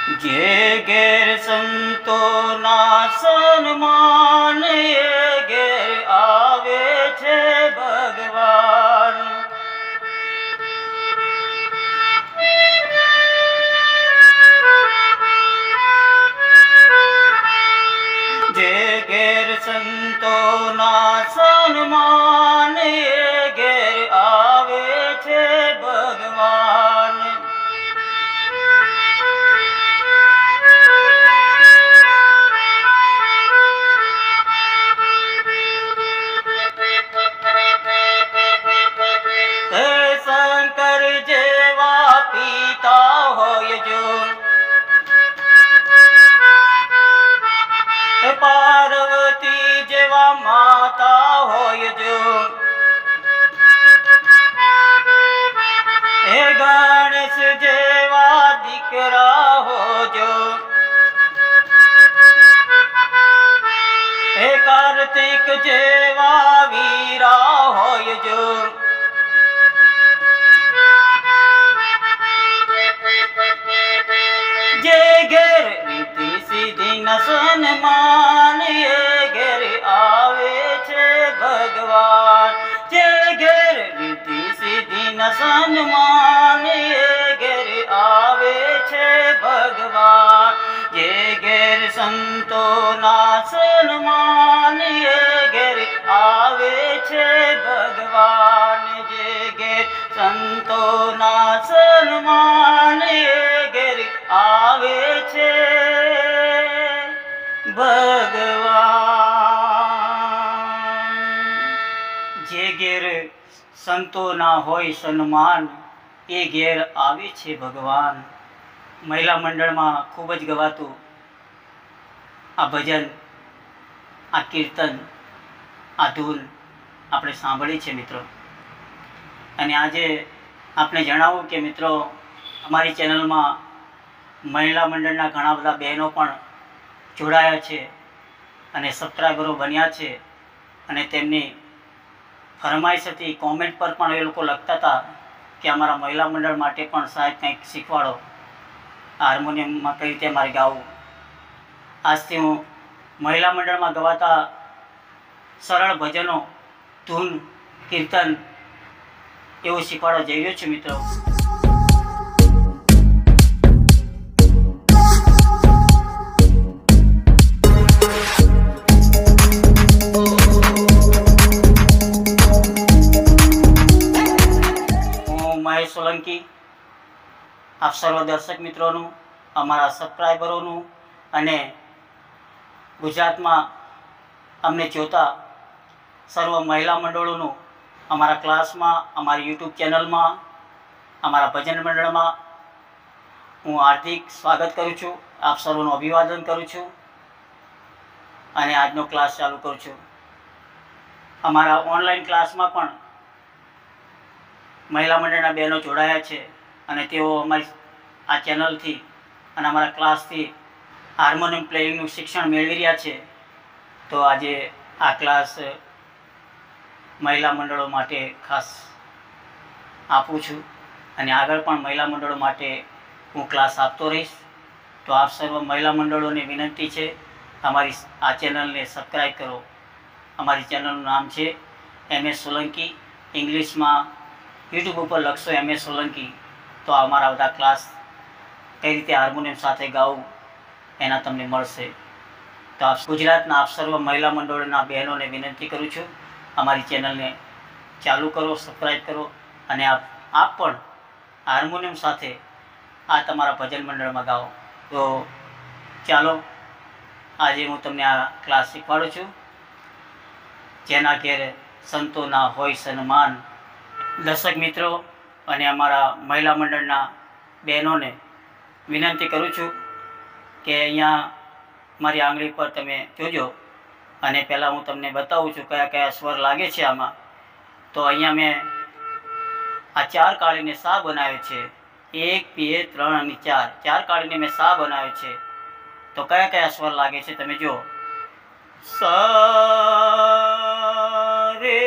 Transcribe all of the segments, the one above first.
જે ઘેર સંતોના સન્માન એ ઘેર આવે છે ભગવાન। જે ઘેર સંતોના સન્માન એ ઘેર આવે છે ભગવાન। શંકર જેવા પિતા હોય જો, પાર્વતી જેવા માતા હોય જો, હે ગણેશ જેવા દીકરા હોજો, હે કાર્તિક જેવા વીરા હોય જો, જે ઘેર રીતિ સિદ્ધિ ન સન્માન એ ઘેર આવે છે ભગવાન। જે ઘેર રીતિ સિદ્ધિ ન સન્માન એ ઘેર આવે છે ભગવાન। જે ઘેર સંતોના સન્માન એ ઘેર આવે છે ભગવાન। જે ઘેર સંતોના સન્માન એ ઘેર આવે છે ભગવાન। જે ઘેર સંતોના હોય સન્માન એ ઘેર આવે છે ભગવાન। મહિલા મંડળમાં ખૂબ જ ગવાતું આ ભજન, આ કીર્તન, આ ધૂન આપણે સાંભળી છે મિત્રો। અને આજે આપણે જણાવું કે મિત્રો અમારી ચેનલમાં મહિલા મંડળના ઘણા બધા બહેનો પણ જોડાયા છે અને સબસ્ક્રાઈબરો બન્યા છે। અને તેમની ફરમાઈશ હતી, કોમેન્ટ પર પણ એ લોકો લખતા હતા કે અમારા મહિલા મંડળ માટે પણ સાહેબ કંઈક શીખવાડો, હાર્મોનિયમમાં કઈ રીતે મારે ગાવું। આજથી હું મહિલા મંડળમાં ગવાતા સરળ ભજનો, ધૂન, કીર્તન એવું શીખવાડવા જઈ રહ્યો છું મિત્રો। સોલંકી આપ સર્વ દર્શક મિત્રોનું, અમારા સબસ્ક્રાઈબરોનું અને ગુજરાતમાં અમને જોતા સર્વ મહિલા મંડળોનું અમારા ક્લાસમાં, અમારી યુટ્યુબ ચેનલમાં, અમારા ભજન મંડળમાં હું હાર્દિક સ્વાગત કરું છું। આપ સર્વનું અભિવાદન કરું છું અને આજનો ક્લાસ ચાલુ કરું છું। અમારા ઓનલાઈન ક્લાસમાં પણ મહિલા મંડળના બહેનો જોડાયા છે અને તેઓ અમારી આ ચેનલથી અને અમારા ક્લાસથી હાર્મોનિયમ પ્લેઇંગનું શિક્ષણ મેળવી રહ્યા છે। તો આજે આ ક્લાસ મહિલા મંડળો માટે ખાસ આપું છું અને આગળ પણ મહિલા મંડળો માટે હું ક્લાસ આપતો રહીશ। તો આપ સર્વ મહિલા મંડળોને વિનંતી છે, અમારી આ ચેનલને સબસ્ક્રાઈબ કરો। અમારી ચેનલનું નામ છે MS સોલંકી। ઇંગ્લિશમાં યુટ્યુબ ઉપર લખશો MS સોલંકી તો અમારા બધા ક્લાસ કઈ રીતે હાર્મોનિયમ સાથે ગાવું એના તમને મળશે। તો આપ ગુજરાતના આપ સર્વ મહિલા મંડળોના બહેનોને વિનંતી કરું છું, અમારી ચેનલને ચાલુ કરો, સબસ્ક્રાઈબ કરો અને આપ પણ હાર્મોનિયમ સાથે આ તમારા ભજન મંડળમાં ગાઓ। તો ચાલો આજે હું તમને આ ક્લાસ શીખવાડું છું, જેના ઘેર સંતોના હોય સન્માન। દર્શક મિત્રો અને અમારા મહિલા મંડળના બહેનોને વિનંતી કરું છું કે અહીંયા મારી આંગળી પર તમે જોજો અને પહેલાં હું તમને બતાવું છું કયા કયા સ્વર લાગે છે આમાં। તો અહીંયા મેં આ 4 કાઢીને સા બનાવ્યો છે, 1 2 3 અને 4 કાઢીને મેં સા બનાવ્યો છે। તો કયા કયા સ્વર લાગે છે તમે જો, સા રે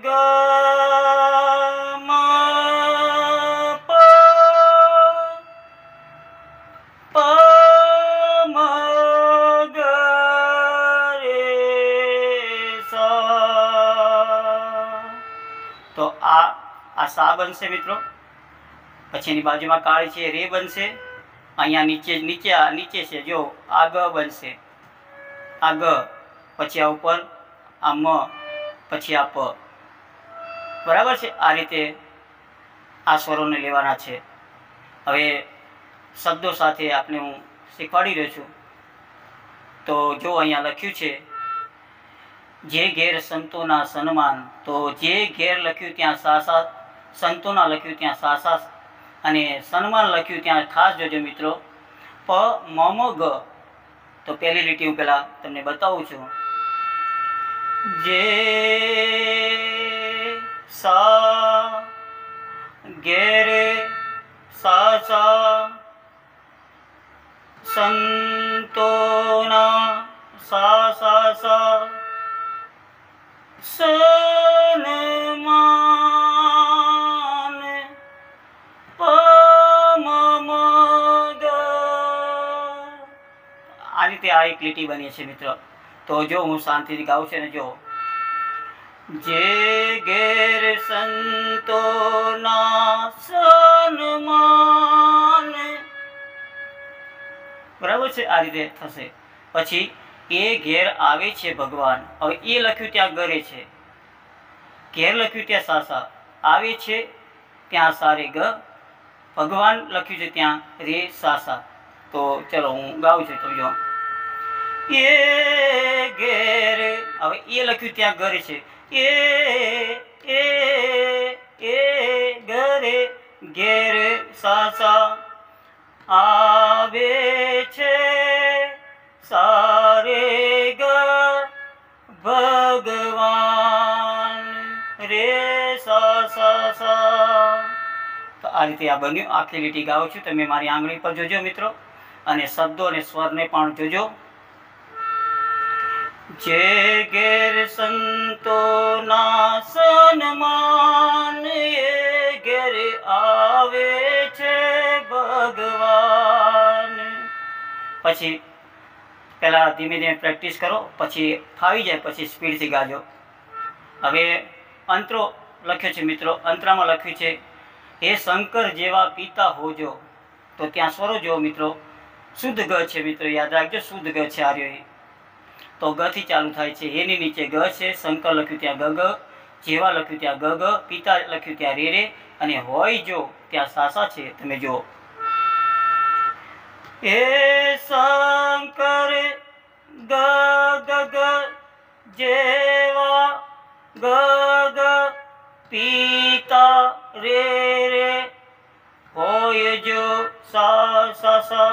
ગ મ પ સા બનશે મિત્રો, પછી એની બાજુમાં કાળી છે રે બનશે, અહીંયા નીચે છે જો આ ગ બનશે, આ ગ, પછી આ ઉપર આ મ, પછી આ પ, બરાબર છે। આ રીતે આ સ્વરોને લેવાના છે। હવે શબ્દો સાથે આપણે હું શીખવાડી રહ્યો છું। તો જો અહીંયા લખ્યું છે જે ઘેર સંતોના સન્માન, તો જે ઘેર લખ્યું ત્યાં સાસા, સંતોના લખ્યું ત્યાં સાસા અને સન્માન લખ્યું ત્યાં ખાસ જોજો મિત્રો પ મ મ ગ। તો પહેલી લીટી હું પહેલાં તમને બતાવું છું। જે સા ઘેરે સાસા સંતોના સા સા સા સન્માન પ મ મ ગ। આ રીતે આ એક લીટી બની છે મિત્રો। તો જો હું શાંતિથી ગાઉં છું ને, જો જે ઘેર સંતોના સન્માન, બરાબર છે, આ રીતે થશે। પછી એ ઘેર આવે છે ભગવાન, હવે એ લખ્યું ત્યાં ગરે છે, ઘેર લખ્યું ત્યાં સાસા, આવે છે ત્યાં સારે ગ, ભગવાન લખ્યું છે ત્યાં રે સાસા। તો ચલો હું ગાઉં છું, તમે જો એ ઘેર, હવે એ લખ્યું ત્યાં ઘરે છે, એ ઘરે ઘેર સાસા આવે છે સારે ગ, ભગવાન રે સા સા સા। તો આ રીતે આ બન્યું। આખી લીટી ગાઉં છું, તમે મારી આંગળી પર જોજો મિત્રો, અને શબ્દો અને સ્વરને પણ જોજો। જે ઘેર સંતોના સન્માન, એ ઘેર આવે છે ભગવાન। પછી પહેલાં ધીમે ધીમે પ્રેક્ટિસ કરો, પછી ફાવી જાય પછી સ્પીડથી ગાજો। હવે અંતરો લખ્યો છે મિત્રો, અંતરામાં લખ્યું છે હે શંકર જેવા પિતા હોજો। તો ત્યાં સ્વરો જો મિત્રો, શુદ્ધ ગ છે મિત્રો, યાદ રાખજો શુદ્ધ ગ છે આર્યો। તો ગ થી ચાલુ થાય છે, એની નીચે ગ છે, શંકર લખ્યું ત્યાં ગ ગ, જેવા લખ્યું ત્યાં ગ ગ, પિતા લખ્યું ત્યાં રે રે, અને હોય જો ત્યાં સાસા છે। તમે જો હે શંકર ગ ગ ગ, જેવા ગ ગ, પિતા રે રે, હોય જો સા સા સા,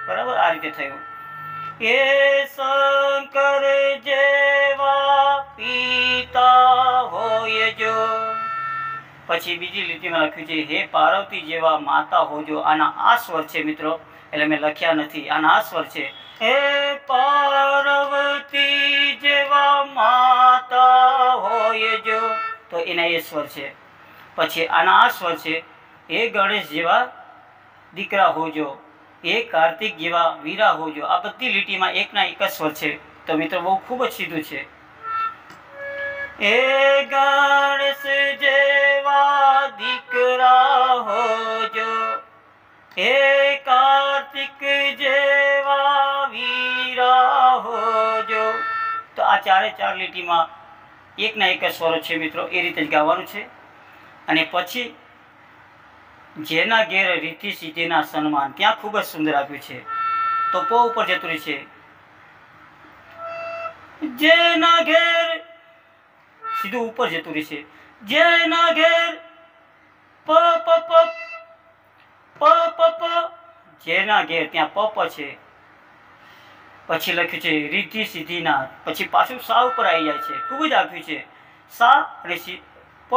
બરાબર આ રીતે થયું। હે શંકર જેવા પિતા હોય જો, પછી બીજી લીટીમાં લખ્યું છે હે પાર્વતી જેવા માતા હોજો। આના આ સ્વર છે મિત્રો, એટલે મેં લખ્યા નથી, આના આ સ્વર છે હે પાર્વતી જેવા માતા હોય જો, તો એના એ સ્વર છે। પછી આના આ સ્વર છે હે ગણેશ જેવા દીકરા હોજો, એ કાર્તિક જેવા વીરા હોજો। આ બધી લીટીમાં એકના એક જ સ્વર છે। તો મિત્રો બહુ ખૂબ જ સીધું છે। એ ગણેશ જેવા દીકરા હોજો, એ કાર્તિક જેવા વીરા હોજો। તો આ ચારે ચાર લીટીમાં એકના એક જ સ્વરો છે મિત્રો, એ રીતે જ ગાવાનું છે। અને પછી જેના ઘેર રીતિ સિદ્ધિના સન્માન, ત્યાં ખૂબ જ સુંદર આપ્યું છે। તો પ ઉપર જતું રહે છે, જેના ઘેર, સીધું ઉપર જતું રહે છે, જેના ઘેર પ પ પ પ પ પ, જેના ઘેર ત્યાં પ પ છે, પછી લખ્યું છે રીતિ સિદ્ધિના, પછી પાછું સા ઉપર આવી જાય છે, ખૂબ જ આપ્યું છે। સા અને પ,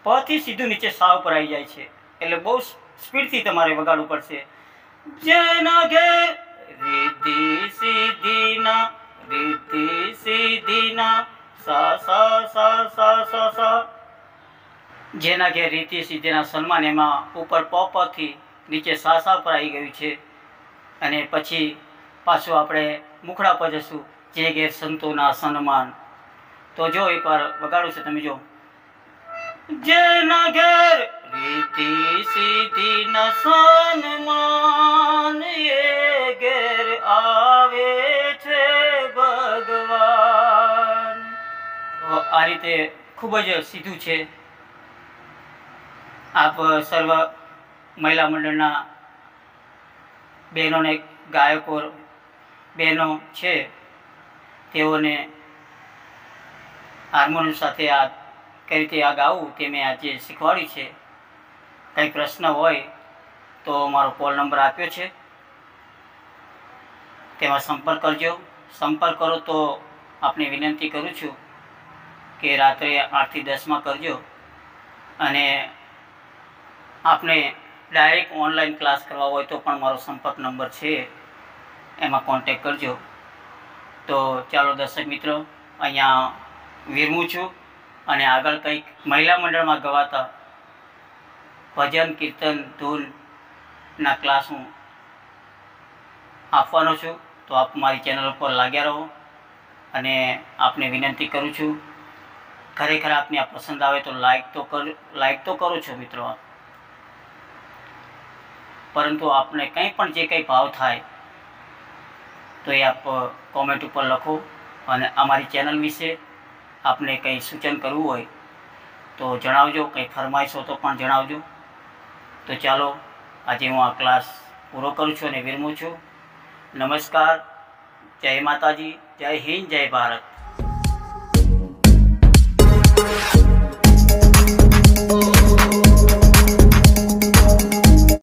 પ થી સીધું નીચે સા ઉપર આવી જાય છે, એટલે બહુ સ્પીડથી તમારે વગાડવું પડશે। જેના ઘેર રીતિ સિદ્ધિના, રીતિ સિદ્ધિના સા સા સા સા સા સા, જેના ઘેર રીતિ સિદ્ધિના સન્માન, એમાં ઉપર પ પ થી નીચે સા સા ઉપર આવી ગયું છે। અને પછી પાછું આપણે મુખડા પર જશું, જે ઘેર સંતોના સન્માન। તો જો એકવાર વગાડું છે, તમે જો જેના ઘેર રીતિ સીધી ન સન્માન એ ઘેર આવે છે ભગવાન. તો આ રીતે ખૂબ જ સીધું છે. આપ સર્વ મહિલા મંડળના બહેનોને, ગાયકો બહેનો છે, તેઓને હાર્મોનિયમ સાથે આ કઈ રીતે આ ગાવું તે મેં આજે શીખવાડ્યું છે. કંઈ પ્રશ્ન હોય તો મારો કોલ નંબર આપ્યો છે, તેમાં સંપર્ક કરજો. સંપર્ક કરો તો આપને વિનંતી કરું છું કે રાત્રે 8 થી 10 કરજો, અને આપને ડાયરેક્ટ ઓનલાઈન ક્લાસ કરવા હોય તો પણ મારો સંપર્ક નંબર છે, એમાં કોન્ટેક કરજો. તો ચાલો દર્શક મિત્રો, અહીંયા વિરમું છું, અને આગળ કંઈક મહિલા મંડળમાં ગવાતા ભજન, કીર્તન, ધૂનના ક્લાસ હું આપવાનો છું. તો આપ મારી ચેનલ ઉપર લાગ્યા રહો, અને આપને વિનંતી કરું છું, ખરેખર આપને આ પસંદ આવે તો લાઈક તો કરો છો મિત્રો આપ, પરંતુ આપને કંઈ પણ જે કંઈ ભાવ થાય તો એ આપ કોમેન્ટ ઉપર લખો. અને અમારી ચેનલ વિશે આપને કંઈ સૂચન કરવું હોય તો જણાવજો, કંઈ ફરમાઈશ હોય તો પણ જણાવજો. તો ચાલો, આજે હું આ ક્લાસ પૂરો કરું છું અને વિરમું છું. નમસ્કાર, જય માતાજી, જય હિન્દ, જય ભારત.